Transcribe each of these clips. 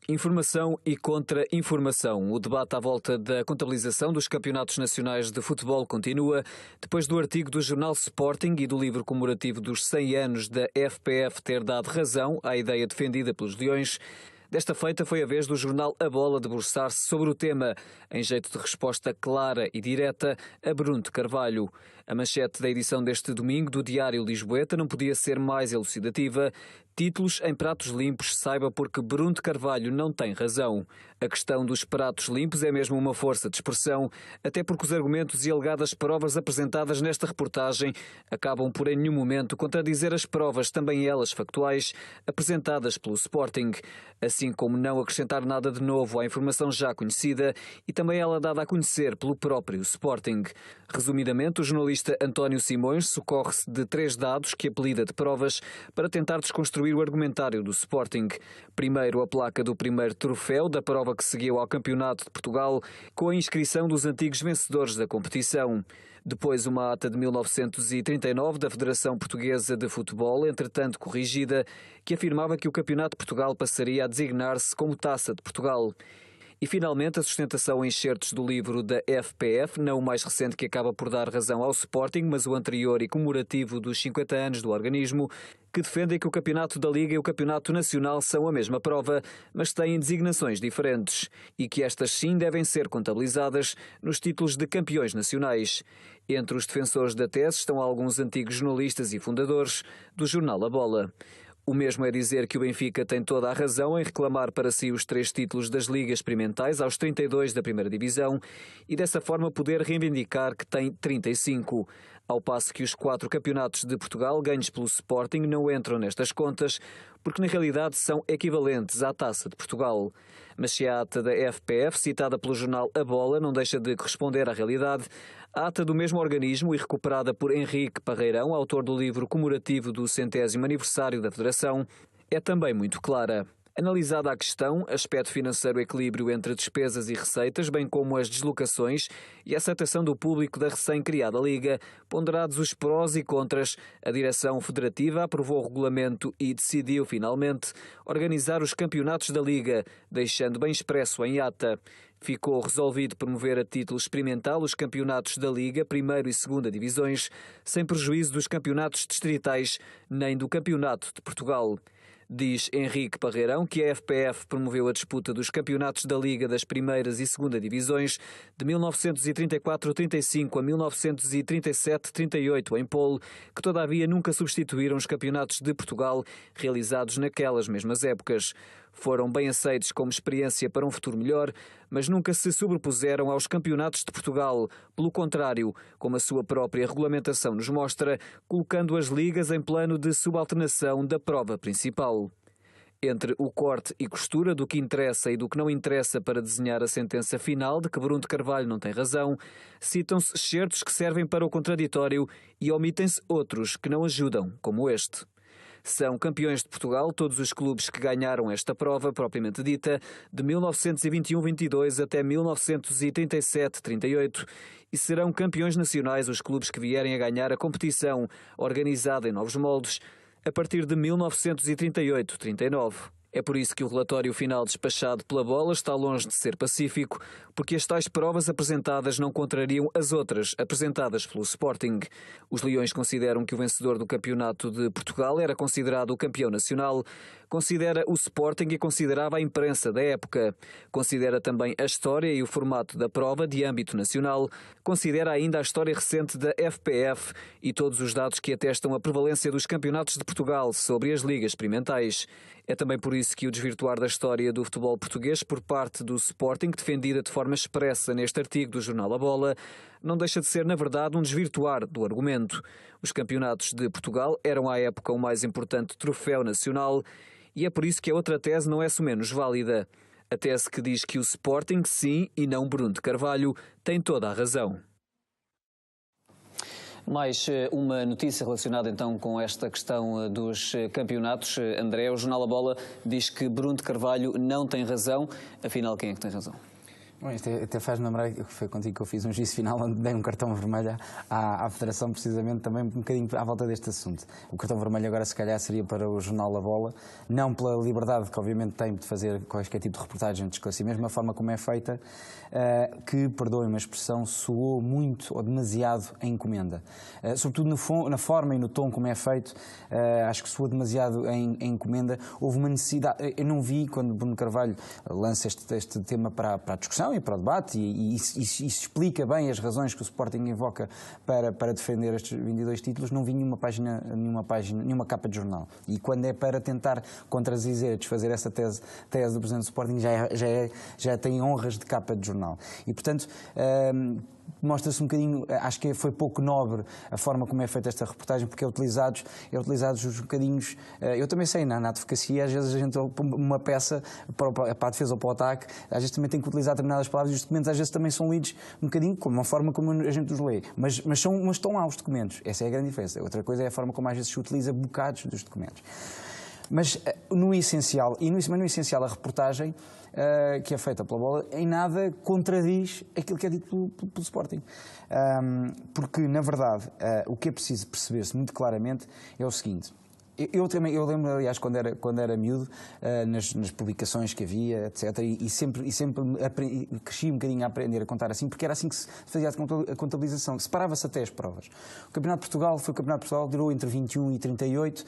Informação e contra-informação. O debate à volta da contabilização dos campeonatos nacionais de futebol continua depois do artigo do jornal Sporting e do livro comemorativo dos 100 anos da FPF ter dado razão à ideia defendida pelos Leões. Desta feita foi a vez do jornal A Bola debruçar-se sobre o tema, em jeito de resposta clara e direta a Bruno de Carvalho. A manchete da edição deste domingo do Diário Lisboeta não podia ser mais elucidativa. Títulos em pratos limpos, saiba porque Bruno de Carvalho não tem razão. A questão dos pratos limpos é mesmo uma força de expressão, até porque os argumentos e alegadas provas apresentadas nesta reportagem acabam por em nenhum momento contradizer as provas, também elas factuais, apresentadas pelo Sporting, assim como não acrescentar nada de novo à informação já conhecida e também ela dada a conhecer pelo próprio Sporting. Resumidamente, o jornalista António Simões socorre-se de 3 dados que apelida de provas para tentar desconstruir o argumentário do Sporting. Primeiro, a placa do primeiro troféu da prova que seguiu ao Campeonato de Portugal, com a inscrição dos antigos vencedores da competição. Depois, uma ata de 1939 da Federação Portuguesa de Futebol, entretanto corrigida, que afirmava que o Campeonato de Portugal passaria a designar-se como Taça de Portugal. E, finalmente, a sustentação em excertos do livro da FPF, não o mais recente que acaba por dar razão ao Sporting, mas o anterior e comemorativo dos 50 anos do organismo, que defendem que o Campeonato da Liga e o Campeonato Nacional são a mesma prova, mas têm designações diferentes, e que estas sim devem ser contabilizadas nos títulos de campeões nacionais. Entre os defensores da tese estão alguns antigos jornalistas e fundadores do jornal A Bola. O mesmo é dizer que o Benfica tem toda a razão em reclamar para si os 3 títulos das ligas experimentais aos 32 da primeira divisão e dessa forma poder reivindicar que tem 35, ao passo que os 4 campeonatos de Portugal ganhos pelo Sporting não entram nestas contas porque na realidade são equivalentes à Taça de Portugal. Mas se a ata da FPF, citada pelo jornal A Bola, não deixa de corresponder à realidade, a ata do mesmo organismo e recuperada por Henrique Parreirão, autor do livro comemorativo do 100º aniversário da Federação, é também muito clara. Analisada a questão, aspecto financeiro, equilíbrio entre despesas e receitas, bem como as deslocações e a aceitação do público da recém-criada Liga, ponderados os prós e contras, a direção federativa aprovou o regulamento e decidiu, finalmente, organizar os campeonatos da Liga, deixando bem expresso em ata. Ficou resolvido promover a título experimental os campeonatos da Liga, primeiro e segunda divisões, sem prejuízo dos campeonatos distritais nem do Campeonato de Portugal. Diz Henrique Parreirão que a FPF promoveu a disputa dos campeonatos da Liga das primeiras e segunda divisões de 1934-35 a 1937-38 em polo, que todavia nunca substituíram os campeonatos de Portugal realizados naquelas mesmas épocas. Foram bem aceitos como experiência para um futuro melhor, mas nunca se sobrepuseram aos campeonatos de Portugal. Pelo contrário, como a sua própria regulamentação nos mostra, colocando as ligas em plano de subalternação da prova principal. Entre o corte e costura do que interessa e do que não interessa para desenhar a sentença final de que Bruno de Carvalho não tem razão, citam-se excertos que servem para o contraditório e omitem-se outros que não ajudam, como este. São campeões de Portugal todos os clubes que ganharam esta prova, propriamente dita, de 1921-22 até 1937-38, e serão campeões nacionais os clubes que vierem a ganhar a competição, organizada em novos moldes, a partir de 1938-39. É por isso que o relatório final despachado pela Bola está longe de ser pacífico, porque as tais provas apresentadas não contrariam as outras apresentadas pelo Sporting. Os Leões consideram que o vencedor do Campeonato de Portugal era considerado o campeão nacional, considera o Sporting e considerava a imprensa da época. Considera também a história e o formato da prova de âmbito nacional, considera ainda a história recente da FPF e todos os dados que atestam a prevalência dos campeonatos de Portugal sobre as ligas experimentais. É também por isso que o desvirtuar da história do futebol português por parte do Sporting, defendida de forma expressa neste artigo do jornal A Bola, não deixa de ser, na verdade, um desvirtuar do argumento. Os campeonatos de Portugal eram à época o mais importante troféu nacional e é por isso que a outra tese não é menos válida. A tese que diz que o Sporting, sim, e não Bruno de Carvalho, tem toda a razão. Mais uma notícia relacionada então com esta questão dos campeonatos. André, o jornal A Bola diz que Bruno de Carvalho não tem razão. Afinal, quem é que tem razão? Bom, isto até faz lembrar que foi contigo que eu fiz um juízo final onde dei um cartão vermelho à Federação, precisamente também um bocadinho à volta deste assunto. O cartão vermelho agora se calhar seria para o jornal A Bola, não pela liberdade que obviamente tem de fazer qualquer tipo de reportagem de esclarecer, mesmo a forma como é feita, que, perdoem-me a expressão, soou muito ou demasiado em encomenda. Sobretudo na forma e no tom como é feito, acho que soou demasiado em encomenda. Houve uma necessidade, eu não vi quando Bruno Carvalho lança este tema para a discussão e para o debate, e explica bem as razões que o Sporting invoca para defender estes 22 títulos, não vi nenhuma capa de jornal. E quando é para tentar contradizer, desfazer essa tese do Presidente do Sporting, já tem honras de capa de jornal. E, portanto, mostra-se um bocadinho, acho que foi pouco nobre a forma como é feita esta reportagem, porque é utilizados os bocadinhos. Eu também sei, na advocacia, às vezes a gente, uma peça para a defesa ou para o ataque, às vezes também tem que utilizar determinadas palavras, e os documentos às vezes também são lidos um bocadinho como uma forma como a gente os lê, mas estão lá os documentos. Essa é a grande diferença. Outra coisa é a forma como às vezes se utiliza bocados dos documentos. Mas no essencial, a reportagem que é feita pela Bola, em nada contradiz aquilo que é dito pelo Sporting. Porque, na verdade, o que é preciso perceber-se muito claramente é o seguinte. Eu lembro, aliás, quando era miúdo, nas publicações que havia, etc., e sempre cresci um bocadinho a aprender a contar assim, porque era assim que se fazia a contabilização, separava-se até as provas. O Campeonato de Portugal durou entre 21 e 38,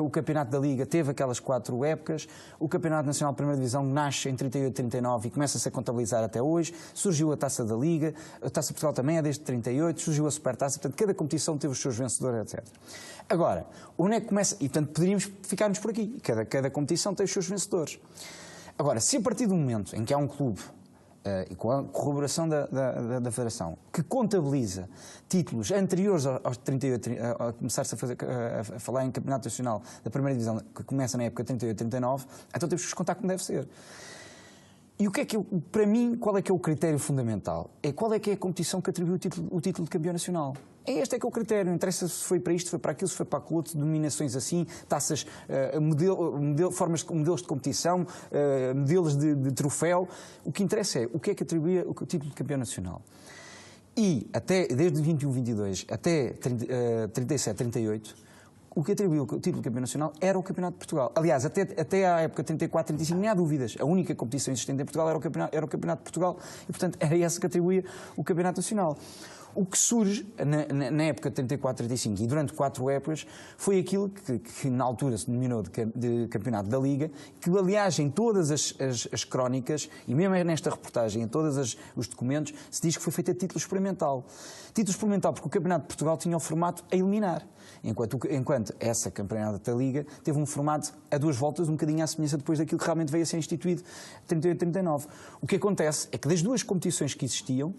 o Campeonato da Liga teve aquelas 4 épocas, o Campeonato Nacional de Primeira Divisão nasce em 38, 39 e começa-se a contabilizar até hoje, surgiu a Taça da Liga, a Taça de Portugal também é desde 38, surgiu a Supertaça, portanto cada competição teve os seus vencedores, etc. Agora, onde é que começa? E portanto poderíamos ficarmos por aqui, cada competição tem os seus vencedores. Agora, se a partir do momento em que há um clube e com a corroboração da Federação, que contabiliza títulos anteriores aos 38, a começar-se a falar em Campeonato Nacional da Primeira Divisão, que começa na época 38-39, então temos que os contar como deve ser. E o que é que para mim, qual é que é o critério fundamental? É qual é que é a competição que atribui o título de campeão nacional. Este é que é o critério, não interessa se foi para isto, se foi para aquilo, se foi para aquilo, denominações assim, taças, modelos de competição, modelos de troféu. O que interessa é o que é que atribui o título de campeão nacional. E desde 21-22 até 37-38, o que atribuiu o título de campeão nacional era o Campeonato de Portugal. Aliás, até à época 34-35, nem há dúvidas, a única competição existente em Portugal era o Campeonato de Portugal e, portanto, era essa que atribuía o Campeonato Nacional. O que surge na época de 34-35 e durante 4 épocas foi aquilo que na altura se denominou de Campeonato da Liga, que aliás em todas as crónicas e mesmo nesta reportagem, em todos os documentos, se diz que foi feito a título experimental. Título experimental porque o Campeonato de Portugal tinha o formato a eliminar, enquanto essa Campeonato da Liga teve um formato a 2 voltas, um bocadinho à semelhança depois daquilo que realmente veio a ser instituído em 38-39. O que acontece é que das 2 competições que existiam,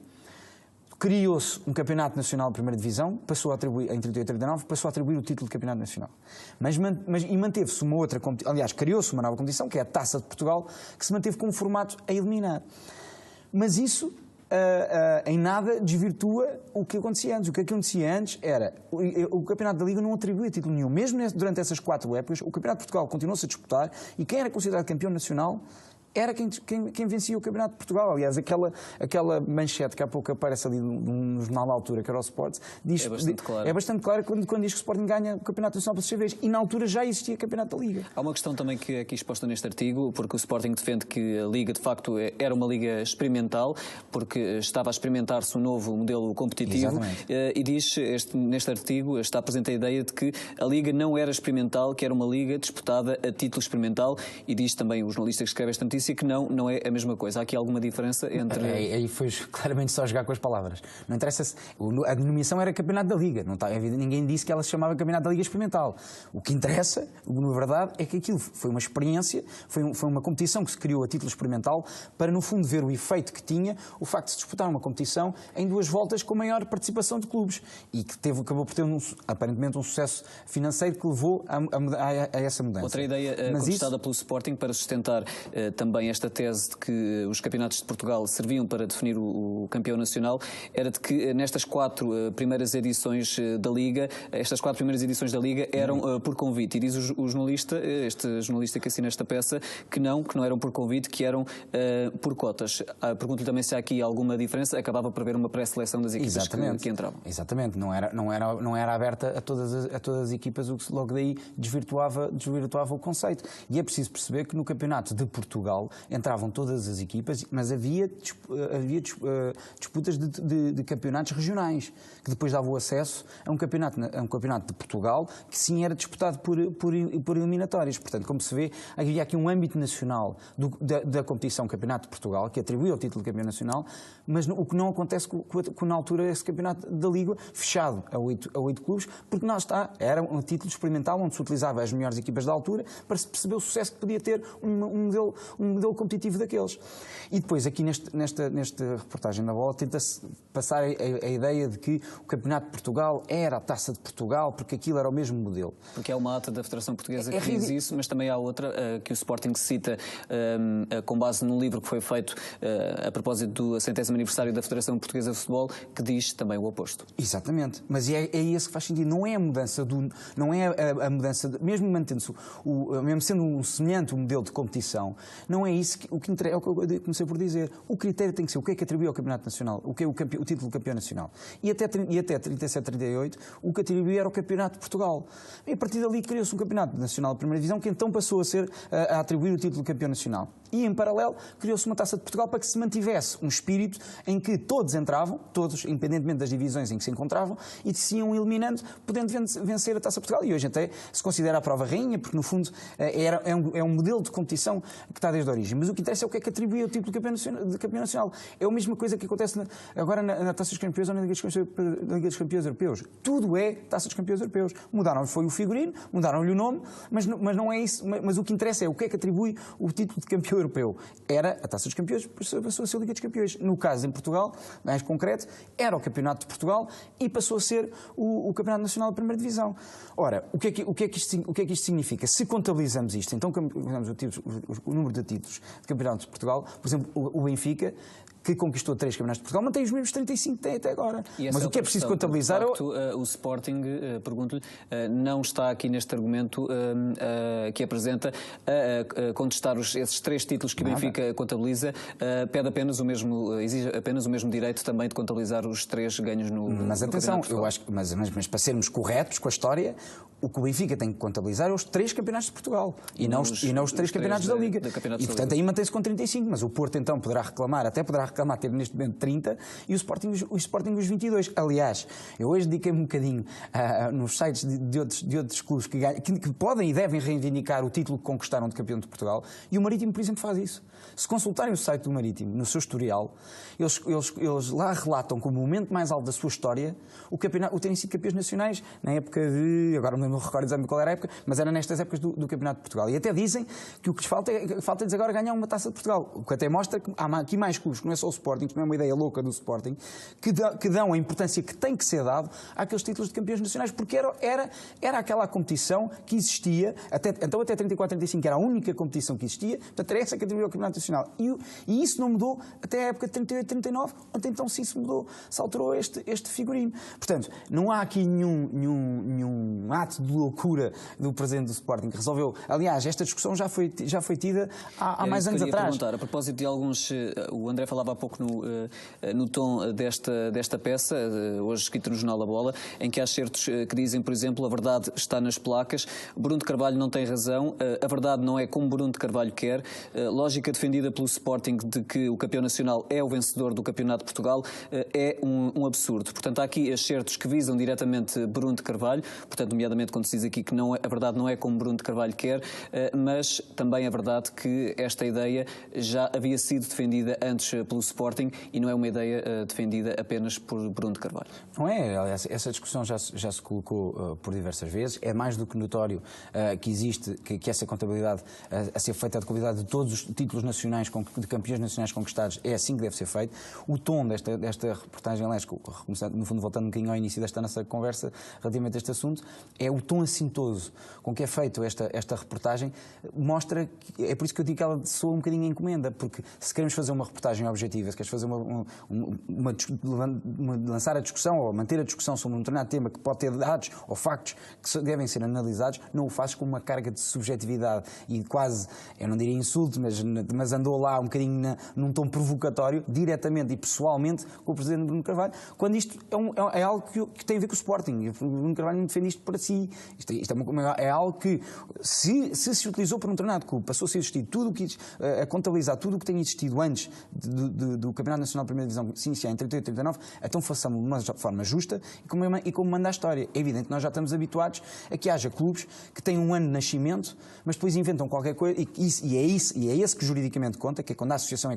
criou-se um Campeonato Nacional de Primeira Divisão, passou a atribuir, em 38-39, passou a atribuir o título de Campeonato Nacional. E manteve-se uma outra competição, aliás, criou-se uma nova competição, que é a Taça de Portugal, que se manteve com um formato a eliminar. Mas isso, em nada, desvirtua o que acontecia antes. O que acontecia antes era, o Campeonato da Liga não atribuía título nenhum. Mesmo durante essas 4 épocas, o Campeonato de Portugal continuou-se a disputar e quem era considerado campeão nacional era quem vencia o Campeonato de Portugal. Aliás, aquela manchete que há pouco aparece ali num jornal da altura, que era o Sports, é bastante clara quando diz que o Sporting ganha o Campeonato Nacional pela terceira vez. E na altura já existia Campeonato da Liga. Há uma questão também que é aqui exposta neste artigo, porque o Sporting defende que a Liga, de facto, era uma Liga experimental, porque estava a experimentar-se um novo modelo competitivo. Exatamente. E diz, neste artigo, está presente a ideia de que a Liga não era experimental, que era uma Liga disputada a título experimental, e diz também o jornalista que escreve esta notícia que não é a mesma coisa. Há aqui alguma diferença entre... Aí foi claramente só jogar com as palavras. Não interessa se... A denominação era Campeonato da Liga. Ninguém disse que ela se chamava Campeonato da Liga Experimental. O que interessa, na verdade, é que aquilo foi uma experiência, foi uma competição que se criou a título experimental para, no fundo, ver o efeito que tinha o facto de se disputar uma competição em 2 voltas com maior participação de clubes e que acabou por ter, aparentemente, um sucesso financeiro que levou a essa mudança. Outra ideia contestada pelo Sporting para sustentar também também esta tese de que os campeonatos de Portugal serviam para definir o campeão nacional, era de que nestas 4 primeiras edições da Liga, estas 4 primeiras edições da Liga eram por convite. E diz o jornalista, este jornalista que assina esta peça, que não eram por convite, que eram por cotas. Pergunto-lhe também se há aqui alguma diferença. Acabava por haver uma pré-seleção das equipas que entravam. Exatamente, não era aberta a todas as equipas, o que logo daí desvirtuava o conceito. E é preciso perceber que no campeonato de Portugal entravam todas as equipas, mas havia disputas de campeonatos regionais, que depois davam acesso a um campeonato de Portugal, que sim era disputado por eliminatórias. Portanto, como se vê, havia aqui um âmbito nacional da competição Campeonato de Portugal, que atribuía o título de campeão nacional, mas o que não acontece com na altura esse campeonato da Liga fechado a 8 clubes, porque era um título experimental onde se utilizava as melhores equipas da altura para se perceber o sucesso que podia ter um modelo competitivo daqueles. E depois, aqui nesta reportagem da Bola, tenta-se passar a ideia de que o Campeonato de Portugal era a Taça de Portugal, porque aquilo era o mesmo modelo. Porque há uma ata da Federação Portuguesa que diz isso, mas também há outra que o Sporting cita com base num livro que foi feito a propósito do 100º aniversário da Federação Portuguesa de Futebol, que diz também o oposto. Exatamente, mas é esse que faz sentido. Não é a mudança mesmo mantendo-se mesmo sendo um semelhante modelo de competição, não é isso o que interessa. É o que eu comecei por dizer. O critério tem que ser o que é que atribui ao Campeonato Nacional, o que é o título de campeão nacional. E até 37-38, o que atribuía era o Campeonato de Portugal. E a partir dali criou-se um Campeonato Nacional de Primeira Divisão, que então passou a atribuir o título de campeão nacional. E, em paralelo, criou-se uma Taça de Portugal para que se mantivesse um espírito em que todos entravam, todos, independentemente das divisões em que se encontravam, e se iam eliminando, podendo vencer a Taça de Portugal. E hoje até se considera a prova rainha, porque, no fundo, é um modelo de competição que está desde a origem. Mas o que interessa é o que é que atribui o título de campeão nacional. É a mesma coisa que acontece agora na Taça dos Campeões ou na Liga dos Campeões Europeus. Tudo é Taça dos Campeões Europeus. Mudaram-lhe foi o figurino, mudaram-lhe o nome, mas não é isso. Mas o que interessa é o que é que atribui o título de campeão europeu. Era a Taça dos Campeões, passou a ser a Liga dos Campeões. No caso, em Portugal, mais concreto, era o Campeonato de Portugal e passou a ser o Campeonato Nacional da Primeira Divisão. Ora, o que é que isto significa? Se contabilizamos isto, então contabilizamos o número de títulos de Campeonato de Portugal, por exemplo, o Benfica, que conquistou 3 campeonatos de Portugal, mantém os mesmos 35 que tem até agora. Mas o que é preciso contabilizar... De facto, o Sporting, pergunto-lhe, não está aqui neste argumento que apresenta a contestar esses 3 títulos que o Benfica contabiliza, pede exige apenas o mesmo direito também de contabilizar os 3 ganhos no Mas atenção, eu acho que, mas para sermos corretos com a história, o que o Benfica tem que contabilizar é os 3 campeonatos de Portugal e não os 3 campeonatos da Liga. E, portanto, aí mantém-se com 35, mas o Porto então poderá reclamar, ter neste momento 30 e o Sporting os 22. Aliás, eu hoje dediquei-me um bocadinho nos sites de outros clubes que podem e devem reivindicar o título que conquistaram de campeão de Portugal, e o Marítimo, por exemplo, faz isso. Se consultarem o site do Marítimo, no seu historial, eles lá relatam como o momento mais alto da sua história o terem sido campeões nacionais na época de... Agora não me recordo exatamente qual era a época, mas era nestas épocas do Campeonato de Portugal. E até dizem que o que lhes falta-lhes agora ganhar uma Taça de Portugal. O que até mostra que há aqui mais clubes, que não é só o Sporting, que não é uma ideia louca do Sporting, que dão a importância que tem que ser dado àqueles títulos de campeões nacionais, porque era aquela competição que existia, até 34-35 era a única competição que existia, portanto era essa que atribuiu ao Campeonato Nacional. E isso não mudou até a época de 38-39, onde então sim se mudou, se alterou este figurino. Portanto, não há aqui nenhum ato de loucura do presidente do Sporting que resolveu. Aliás, esta discussão já foi tida há mais anos atrás. A propósito de alguns... O André falava há pouco no tom desta peça, hoje escrita no Jornal A Bola, em que há certos que dizem, por exemplo, a verdade está nas placas, Bruno de Carvalho não tem razão, a verdade não é como Bruno de Carvalho quer, lógica defendida pelo Sporting de que o campeão nacional é o vencedor do Campeonato de Portugal, é um absurdo. Portanto, há aqui excertos que visam diretamente Bruno de Carvalho, portanto, nomeadamente quando se diz aqui que a verdade não é como Bruno de Carvalho quer, mas também é verdade que esta ideia já havia sido defendida antes pelo no Sporting, e não é uma ideia defendida apenas por Bruno de Carvalho. Não é, aliás, essa discussão já se colocou por diversas vezes. É mais do que notório que existe, que essa contabilidade a ser feita, a contabilidade de todos os títulos nacionais, de campeões nacionais conquistados, é assim que deve ser feito. O tom desta reportagem, aliás, no fundo voltando um bocadinho ao início desta nossa conversa relativamente a este assunto, é o tom assintoso com que é feito esta reportagem, mostra, é por isso que eu digo que ela soa um bocadinho em encomenda, porque se queremos fazer uma reportagem objetiva, se queres fazer lançar a discussão ou manter a discussão sobre um determinado tema que pode ter dados ou factos que devem ser analisados, não o fazes com uma carga de subjetividade e quase, eu não diria insulto, mas andou lá um bocadinho num tom provocatório, diretamente e pessoalmente com o Presidente Bruno Carvalho, quando isto é algo que tem a ver com o Sporting. O Bruno Carvalho não defende isto para si. Isto é algo que, se utilizou por um determinado clube, passou a ser existido tudo o que a contabilizar tudo o que tem existido antes do Campeonato Nacional de Primeira Divisão se iniciar em 38 e 39, então façamos de uma forma justa e como manda a história. É evidente que nós já estamos habituados a que haja clubes que têm um ano de nascimento, mas depois inventam qualquer coisa, e é esse que juridicamente conta, que é quando a associação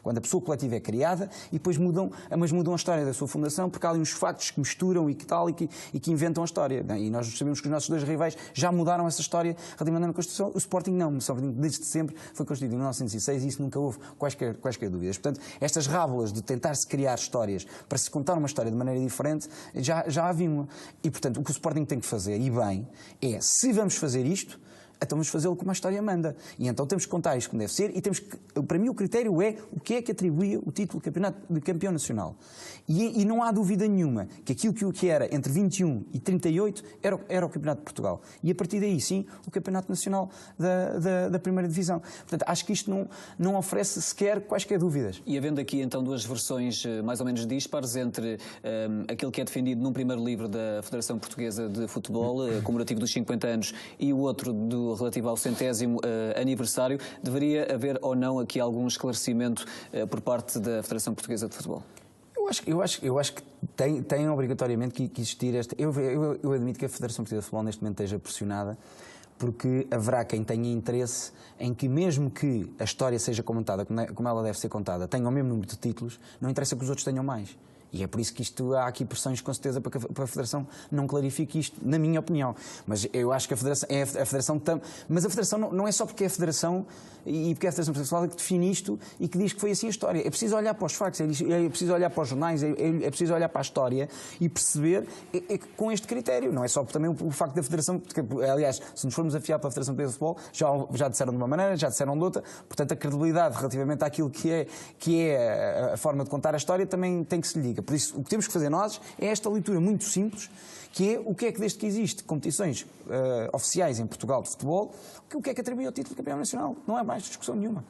quando a pessoa coletiva é criada, e depois mudam a história da sua fundação, porque há ali uns factos que misturam e que inventam a história. E nós sabemos que os nossos dois rivais já mudaram essa história relativamente à Constituição. O Sporting não. O Sporting desde sempre foi constituído em 1906 e isso nunca houve quaisquer dúvidas. Portanto, estas rábulas de tentar-se criar histórias para se contar uma história de maneira diferente, já a vimos. E, portanto, o que o Sporting tem que fazer, e bem, é, se vamos fazer isto, então vamos fazê-lo como a história manda. E então temos que contar isto como deve ser e temos que, para mim o critério é o que atribuía o título de campeão nacional. E não há dúvida nenhuma que aquilo que era entre 21 e 38 era o Campeonato de Portugal. E a partir daí, sim, o Campeonato Nacional da Primeira Divisão. Portanto, acho que isto não oferece sequer quaisquer dúvidas. E havendo aqui então duas versões mais ou menos dispares entre aquilo que é defendido num primeiro livro da Federação Portuguesa de Futebol, comemorativo dos 50 anos, e o outro relativo ao 100º aniversário, deveria haver ou não aqui algum esclarecimento por parte da Federação Portuguesa de Futebol? Eu acho que tem obrigatoriamente que existir esta... Eu admito que a Federação Portuguesa de Futebol neste momento esteja pressionada, porque haverá quem tenha interesse em que, mesmo que a história seja contada como ela deve ser contada, tenha o mesmo número de títulos, não interessa que os outros tenham mais. E é por isso que há aqui pressões, com certeza, para que a Federação não clarifique isto, na minha opinião. Mas eu acho que a Federação mas a Federação não é só porque é a Federação e porque é a Federação Portuguesa que define isto e que diz que foi assim a história. É preciso olhar para os factos, é preciso olhar para os jornais, é preciso olhar para a história e perceber com este critério. Não é só também o facto da Federação, porque, aliás, se nos formos afiar para a Federação Portuguesa de Futebol, já disseram de uma maneira, já disseram de outra, portanto a credibilidade relativamente àquilo que é a forma de contar a história também tem que se lhe diga. Por isso, o que temos que fazer nós é esta leitura muito simples, que é o que é que desde que existe competições oficiais em Portugal de futebol, o que é que atribui ao título de campeão nacional. Não há mais discussão nenhuma.